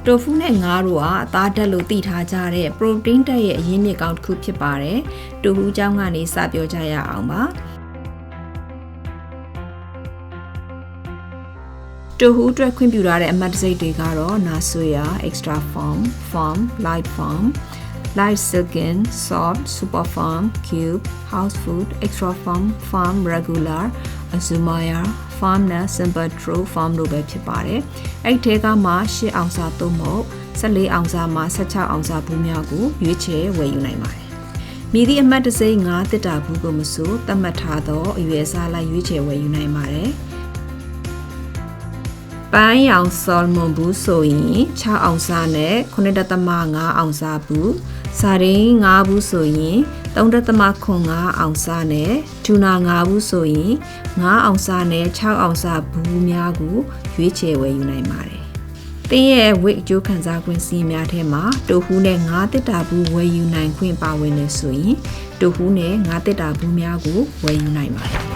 တိုဖူနဲ့ငါးတို့ကအသားဓာတ်လို့သိထားကြတဲ့ protein ဓာတ်ရဲ့အရင်းမြစ်ကောင်းတစ်ခုဖြစ်ပါတယ်တိုဖူအကြောင်းကနေစပြောကြရအောင်ပါတိုဟူအတွက်ခွင့်ပြုထားတဲ့အမှတ်တံဆိပ်တွေကတော့နာဆွေယာ extra firm, light firm, light silken, soft, super firm, cube, house food, extra firm, regular, azumaya, firm နဲ့ simple true firm တို့ပဲဖြစ်ပါတယ်။အဲ့ဒီထဲကမှ8အောင်စာသို့မဟုတ်14အောင်စာမှ16အောင်စာဘူးများကိုရွေးချယ်ဝယ်ယူနိုင်ပါတယ်။မိသည့်အမှတ်တံဆိပ်9တစ်တာဘူးကိုမဆိုသတ်မှတ်ထားသောအရွယ်အစားလိုက်ရွေးချယ်ဝယ်ယူနိုင်ပါတယ်။ပန်းရောင်ဆော်မွန်ဘူးဆိုရင်6အောင်စာနဲ့9.5အောင်စာဘူးစာရင်း5ဘူးဆိုရင်3.5အောင်စာနဲ့ထူနာ5ဘူးဆိုရင်5အောင်စာနဲ့6အောင်စာဘူးများကိုရွေးချယ်ဝယ်ယူနိုင်ပါတယ်။တင်းရဲ့ weight အကျိုးခံစား권စီးများထဲမှာတိုဟူးနဲ့9တစ်တာဘူးဝယ်ယူနိုင်ခွင့်ပါဝင်နေဆိုရင်တိုဟူးနဲ့9တစ်တာဘူးများကိုဝယ်ယူနိုင်ပါတယ်။